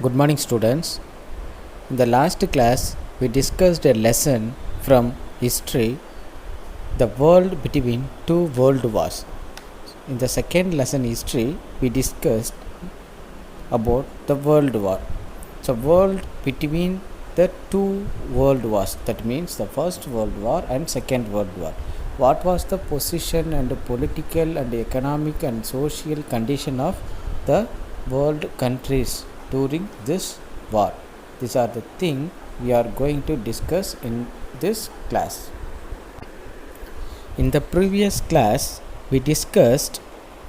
Good morning, students. In the last class, we discussed a lesson from history, the world between two world wars. In the second lesson, history, we discussed about the world war. So, world between the two world wars. That means the first world war and second world war. What was the position and the political and economic and social condition of the world countries during this war? These are the things we are going to discuss in this class. In the previous class, we discussed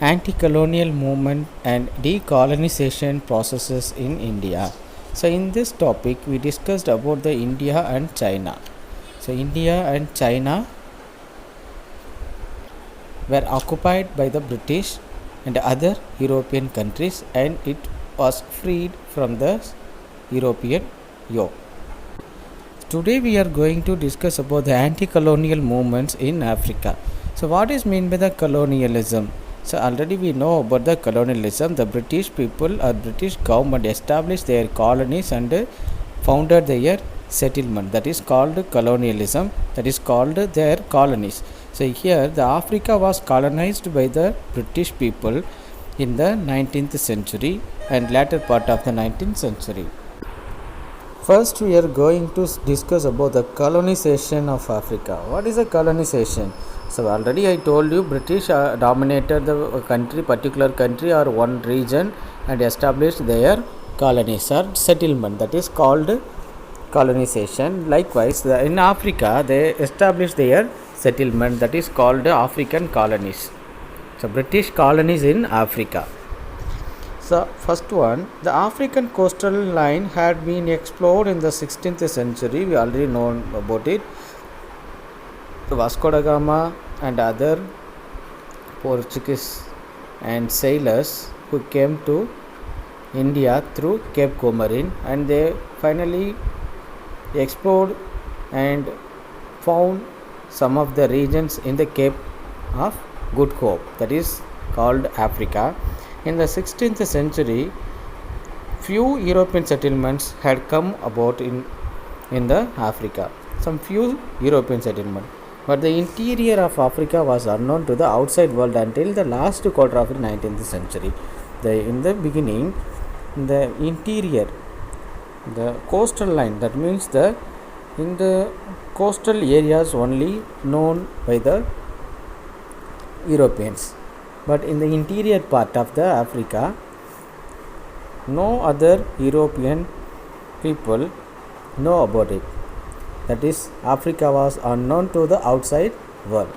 anti-colonial movement and decolonization processes in India. So in this topic, we discussed about the India and China. So India and China were occupied by the British and other European countries, and it was freed from the European yoke. Today we are going to discuss about the anti-colonial movements in Africa. So what is meant by the colonialism? So already we know about the colonialism. The British people or British government established their colonies and founded their settlement. That is called colonialism. That is called their colonies. So here the Africa was colonized by the British people in the 19th century and latter part of the 19th century. First we are going to discuss about the colonization of Africa. What is a colonization? So already I told you British dominated the country, particular country or one region, and established their colonies or settlement. That is called colonization. Likewise in Africa they established their settlement, that is called African colonies. So British colonies in Africa. So first one, the African coastal line had been explored in the 16th century. We already know about it. Vasco da Gama and other Portuguese and sailors who came to India through Cape Comorin, and they finally explored and found some of the regions in the Cape of Good Hope, that is called Africa. In the 16th century, few European settlements had come about in the Africa. Some few European settlements. But the interior of Africa was unknown to the outside world until the last quarter of the 19th century. In the beginning, the interior, the coastal line, that means in the coastal areas only known by the Europeans. But in the interior part of the Africa, no other European people know about it. That is, Africa was unknown to the outside world.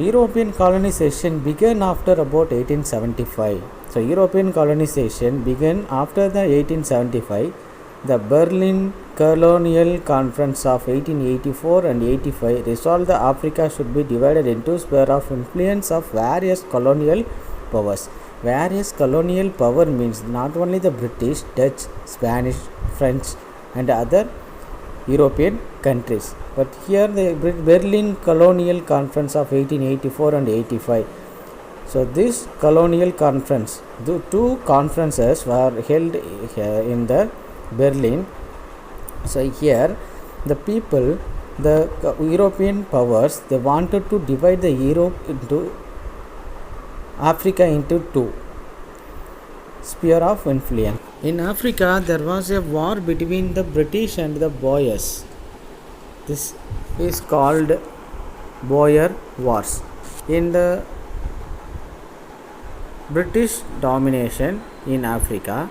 European colonization began after about 1875. So European colonization began after the 1875. The Berlin Colonial Conference of 1884 and 85 resolved that Africa should be divided into sphere of influence of various colonial powers. Various colonial power means not only the British, Dutch, Spanish, French and other European countries, but here the Berlin Colonial Conference of 1884 and 85. So this colonial conference, the two conferences were held in the Berlin. So here the people, the European powers, they wanted to divide the Europe into Africa into two sphere of influence. In Africa there was a war between the British and the Boers. This is called Boer Wars. In the British domination in Africa,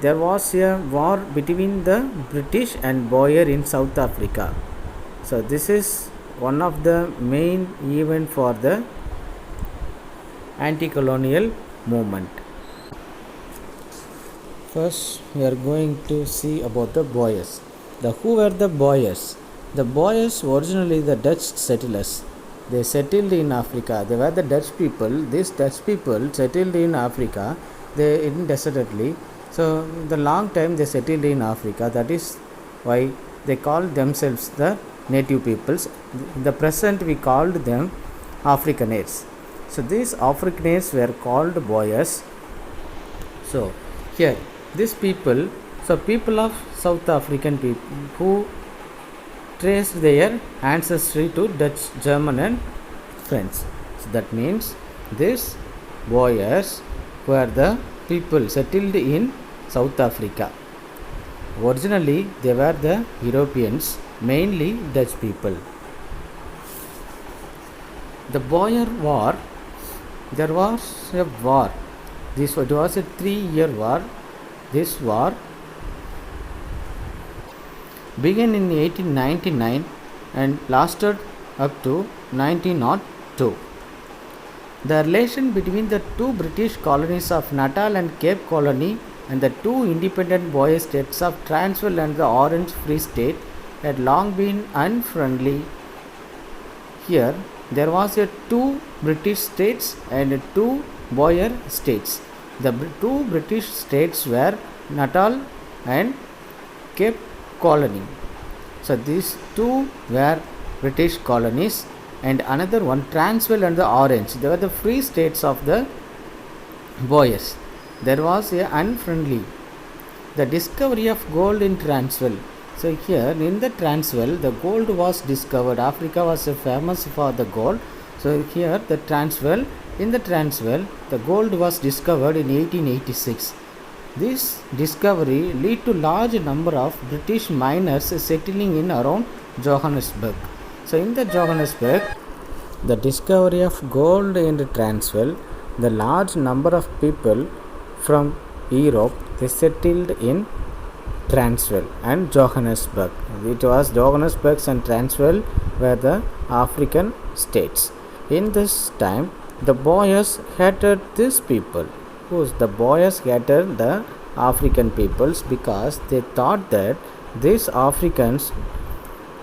there was a war between the British and Boer in South Africa. So this is one of the main event for the anti-colonial movement. First we are going to see about the Boers. Who were the Boers? The Boers originally the Dutch settlers. They settled in Africa. They were the Dutch people. These Dutch people settled in Africa. They indefinitely. So the long time they settled in Africa. That is why they called themselves the native peoples. In the present we called them Afrikaners. So these Afrikaners were called Boers. So Here, these people, so people of South African people who traced their ancestry to Dutch, German, and French. So that means these Boers were the people settled in South Africa. Originally, they were the Europeans, mainly Dutch people. The Boer War, there was a war. It was a 3-year war. This war began in 1899 and lasted up to 1902. The relation between the two British colonies of Natal and Cape Colony and the two independent Boer states of Transvaal and the Orange Free State had long been unfriendly. Here, there was a two British states and two Boer states. The two British states were Natal and Cape Colony. So these two were British colonies, and another one Transvaal and the Orange. They were the free states of the Boers. There was a unfriendly. The discovery of gold in Transvaal. So here in the Transvaal, the gold was discovered. Africa was famous for the gold. So here the Transvaal, in the Transvaal, the gold was discovered in 1886. This discovery led to large number of British miners settling in around Johannesburg. So in the Johannesburg, the discovery of gold in the Transvaal, the large number of people from Europe, they settled in Transvaal and Johannesburg. It was Johannesburg and Transvaal were the African states. In this time, the Boers hated these people. The Boers hated the African peoples because they thought that these Africans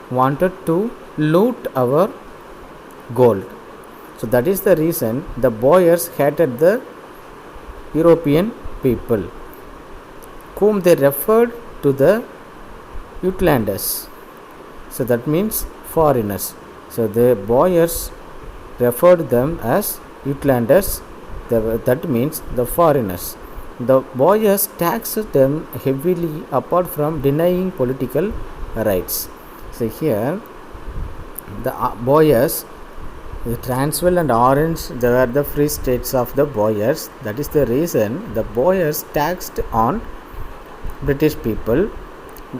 wanted to loot our gold. So that is the reason the Boers hated the European people, whom they referred to the Uitlanders. So that means foreigners. So the Boers referred them as Uitlanders. That means the foreigners. The Boers taxed them heavily apart from denying political rights. So here the Boers, the Transvaal and Orange, they were the free states of the Boers. That is the reason the Boers taxed on British people,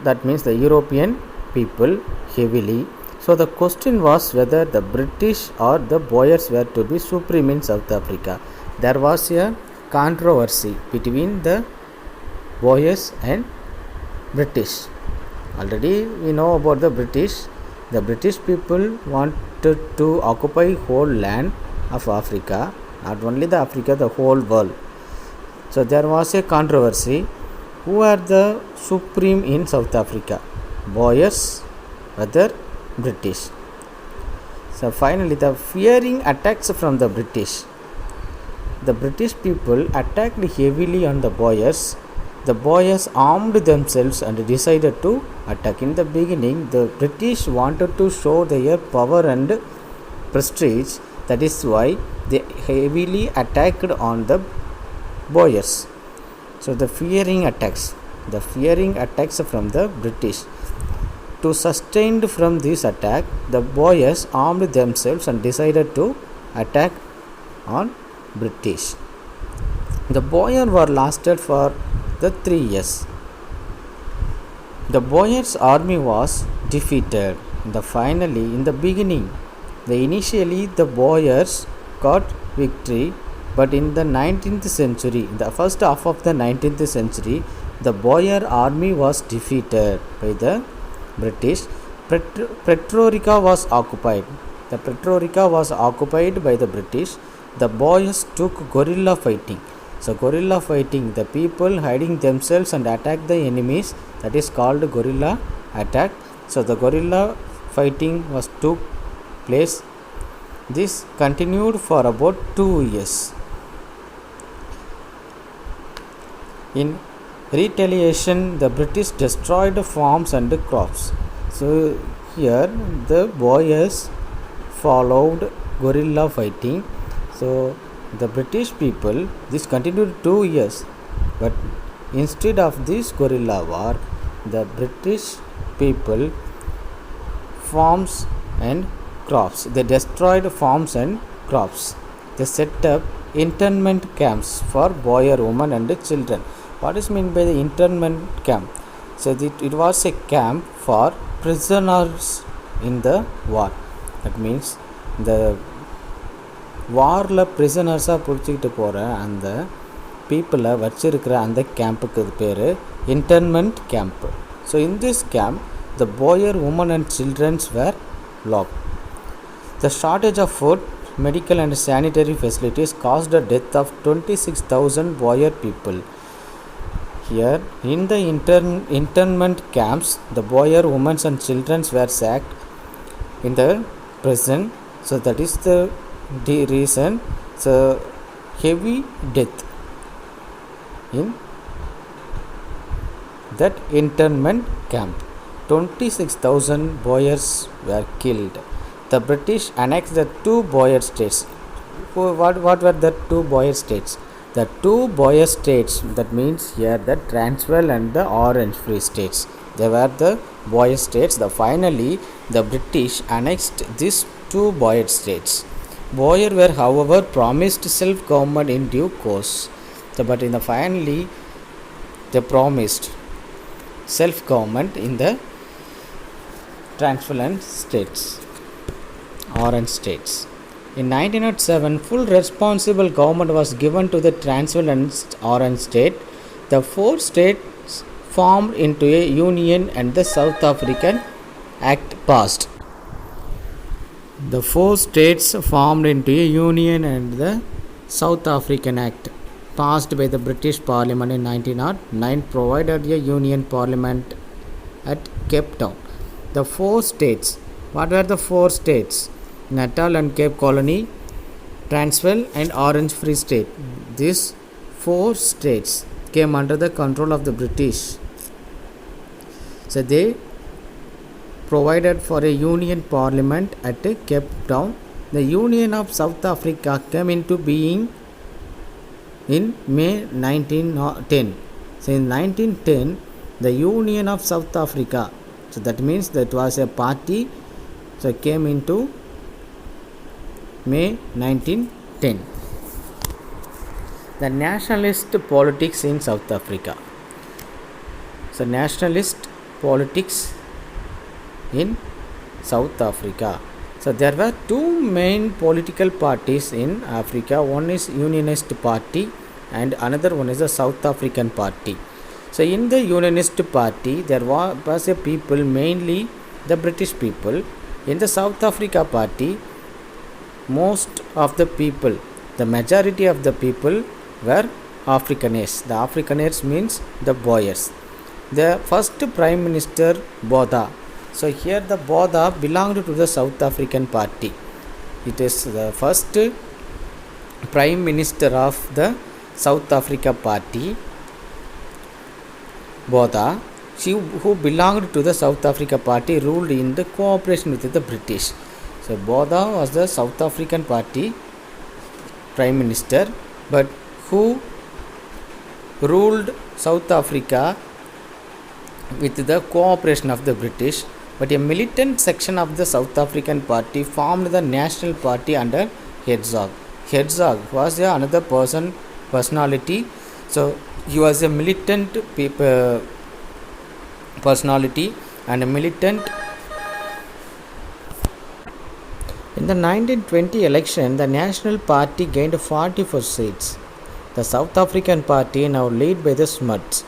that means the European people, heavily. So the question was whether the British or the Boers were to be supreme in South Africa. There was a controversy between the Boers and British. Already we know about the British. The British people wanted to occupy whole land of Africa, not only the Africa, the whole world. So there was a controversy. Who are the supreme in South Africa? Boers or the British? So finally, the fearing attacks from the British. The British people attacked heavily on the Boers. The Boers armed themselves and decided to attack. In the beginning, the British wanted to show their power and prestige. That is why they heavily attacked on the Boers. So the fearing attacks from the British. To sustain from this attack, the Boers armed themselves and decided to attack on British. The Boer war lasted for the 3 years. The Boers army was defeated. In the beginning, initially the Boers got victory, but in the 19th century, in the first half of the 19th century, the Boer army was defeated by the British. Pretoria was occupied. The Pretoria was occupied by the British. The Boers took guerrilla fighting. So guerrilla fighting, the people hiding themselves and attack the enemies, that is called guerrilla attack. So the guerrilla fighting took place. This continued for about 2 years. In retaliation, the British destroyed farms and crops. So here the Boers followed guerrilla fighting. So the British people, this continued 2 years, but instead of this guerrilla war, the British people farms and crops. They destroyed farms and crops. They set up internment camps for boy, women and children. What is meant by the internment camp? So it was a camp for prisoners in the war. That means the வாரில் ப்ரிசனர்ஸாக பிடிச்சிக்கிட்டு போகிற அந்த பீப்புளை வச்சிருக்கிற அந்த கேம்புக்கு பேர் internment camp. So in this camp the Boer women and childrens were locked. The shortage of food, medical and sanitary facilities caused the death of 26,000 boyer people. Here in the internment camps, the boyer, women and children were sacked in the prison. So that is the reason. So heavy death in that internment camp. 26,000 boyers were killed. The British annexed the two boyer states. What were the two boyer states? The two boyer states, that means here the Transvaal and the Orange Free States. They were the boyer states. Finally, the British annexed these two boyer states. Boyer were, however, promised self-government in due course. But in the finally, they promised self-government in the Transvaal states. Orange states. In 1907, full responsible government was given to the Transvaal and Orange state. The four states formed into a union and the South African Act passed. The four states formed into a union and the South African Act passed by the British Parliament in 1909 provided a union parliament at Cape Town. The four states. What were the four states? Natal and Cape Colony, Transvaal and Orange Free State. These four states came under the control of the British. So they provided for a union parliament at Cape Town. The Union of South Africa came into being in May 1910. So in 1910, the Union of South Africa, so that means that was a party, so came into May 1910. The nationalist politics in South Africa. So nationalist politics in South Africa. So there were two main political parties in Africa. One is Unionist Party and another one is the South African Party. So in the Unionist Party, there was a people, mainly the British people. In the South Africa Party, most of the people, the majority of the people were Afrikaners. The Afrikaners means the boyers. The first Prime Minister Botha. So here the Botha belonged to the South African Party. It is the first Prime Minister of the South Africa Party, Botha. She who belonged to the South Africa Party ruled in the cooperation with the British. So Botha was the South African Party Prime Minister, but who ruled South Africa with the cooperation of the British. But a militant section of the South African Party formed the National Party under Hertzog. Hertzog was another personality. So he was a militant personality and a militant. In the 1920 election, the National Party gained 44 seats. The South African Party, now led by the Smuts,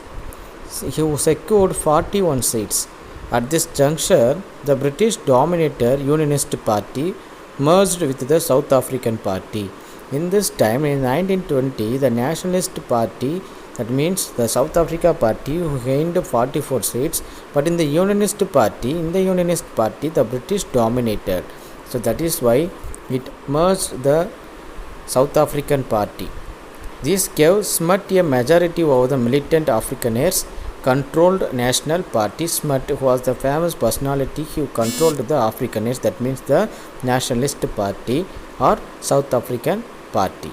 he secured 41 seats. At this juncture, the British dominated Unionist Party merged with the South African Party. In this time, in 1920, the Nationalist Party, that means the South Africa Party, who gained 44 seats, but in the Unionist Party, the British dominated. So that is why it merged the South African Party. This gave Smut a majority over the militant Afrikaners controlled National Party. Smut was the famous personality who controlled the Afrikaners, that means the Nationalist Party or South African Party.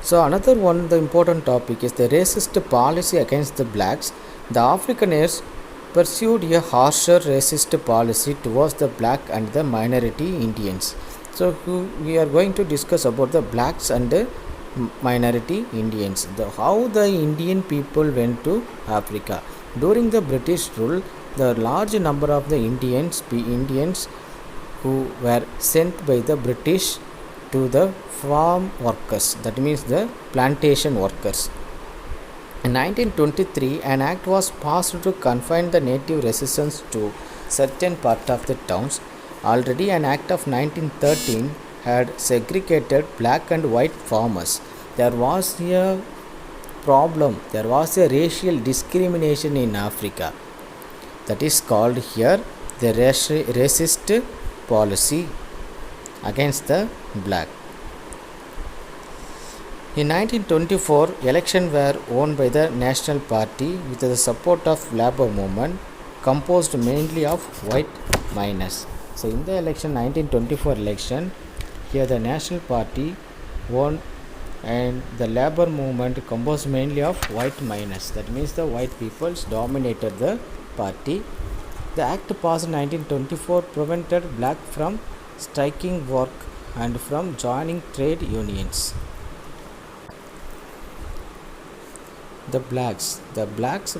So another one, the important topic is the racist policy against the blacks. The Afrikaners pursued a harsher racist policy towards the black and the minority Indians. So we are going to discuss about the blacks and the minority Indians. How the Indian people went to Africa. During the British rule, the large number of the Indians who were sent by the British to the farm workers, that means the plantation workers. In 1923, an act was passed to confine the native residents to certain part of the towns. Already an act of 1913 had segregated black and white farmers. There was a problem, there was a racial discrimination in Africa. That is called here the racist policy against the black. In 1924, elections were won by the National Party with the support of Labour movement composed mainly of white miners. So in the election 1924 election, here the National Party won and the Labour movement composed mainly of white miners. That means the white peoples dominated the party. The act passed in 1924 prevented black from striking work and from joining trade unions. The blacks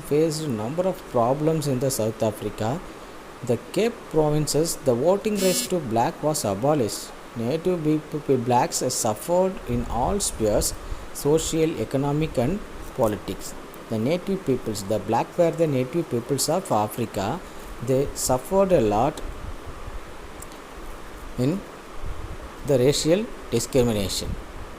faced a number of problems in the South Africa. The Cape provinces, the voting rights to black was abolished. Native blacks suffered in all spheres, social, economic and politics. The native peoples, the black were the native peoples of Africa. They suffered a lot in the racial discrimination.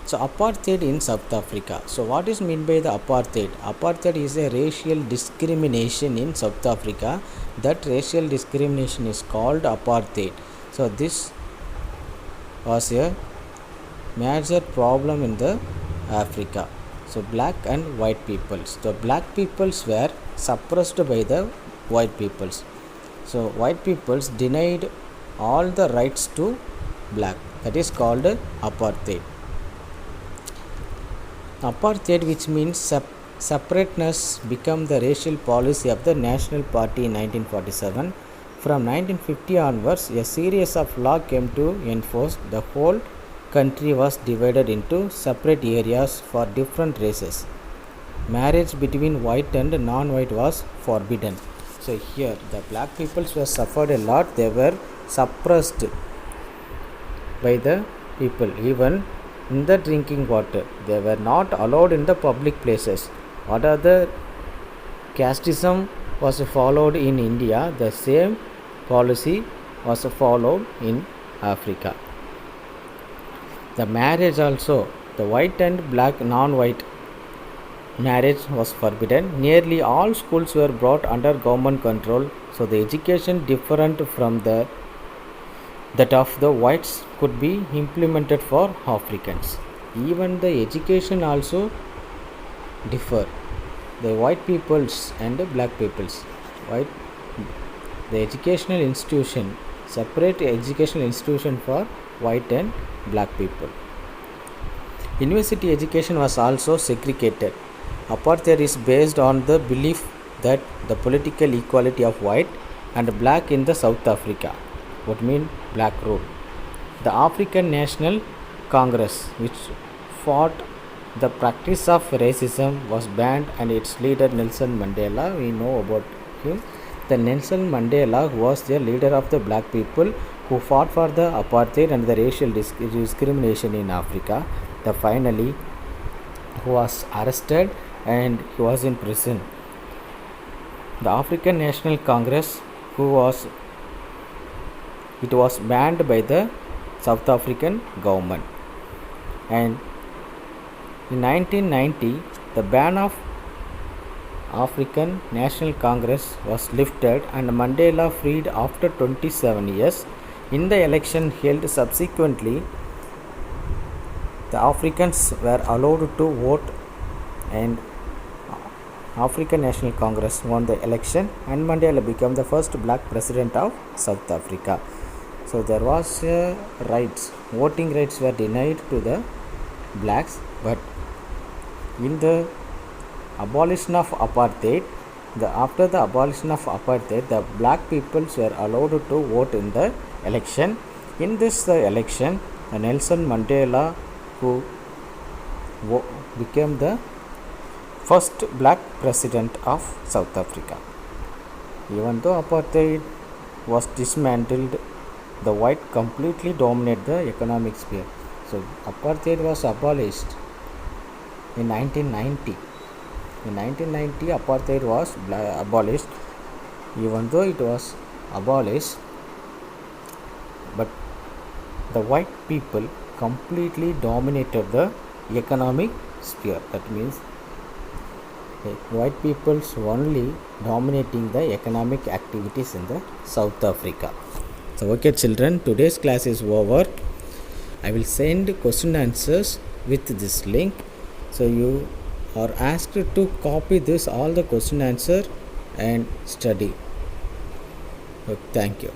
So apartheid in South Africa. So what is meant by the apartheid? Apartheid is a racial discrimination in South Africa. That racial discrimination is called apartheid. So this was a major problem in the Africa. So black and white peoples. So black peoples were suppressed by the white peoples. So white peoples denied all the rights to black. That is called apartheid. Apartheid, which means separateness, became the racial policy of the National Party in 1947. From 1950 onwards, a series of laws came to enforce. The whole country was divided into separate areas for different races. Marriage between white and non-white was forbidden. So here the black peoples were suffered a lot. They were suppressed by the people. Even in the drinking water, they were not allowed in the public places. What other casteism was followed in India, the same policy was followed in Africa. The marriage also, the white and black, non-white marriage was forbidden. Nearly all schools were brought under government control. So the education different from that of the whites could be implemented for Africans. Even the education also differ. The white peoples and the black peoples. The educational institution, separate educational institution for white and black people. University education was also segregated. Apartheid is based on the belief that the political equality of white and black in the South Africa would mean black rule. The African National Congress, which fought the practice of racism, was banned, and its leader Nelson Mandela, we know about him. The Nelson Mandela was the leader of the black people who fought for the apartheid and the racial discrimination in Africa. The finally who was arrested and he was in prison. The African National Congress, it was banned by the South African government, and in 1990 the ban of African National Congress was lifted and Mandela freed after 27 years. In the election held subsequently, the Africans were allowed to vote and African National Congress won the election and Mandela became the first black president of South Africa. So there was rights, voting rights were denied to the blacks, but In the abolition of apartheid, after the abolition of apartheid, the black peoples were allowed to vote in the election. In this election, Nelson Mandela, who became the first black president of South Africa. Even though apartheid was dismantled, the white completely dominated the economic sphere. So apartheid was abolished in 1990. In 1990, apartheid was abolished. Even though it was abolished, but the white people completely dominated the economic sphere. That means white peoples only dominating the economic activities in the South Africa. So okay children, today's class is over. I will send question answers with this link. So you are asked to copy this all the question answer and study. So, thank you.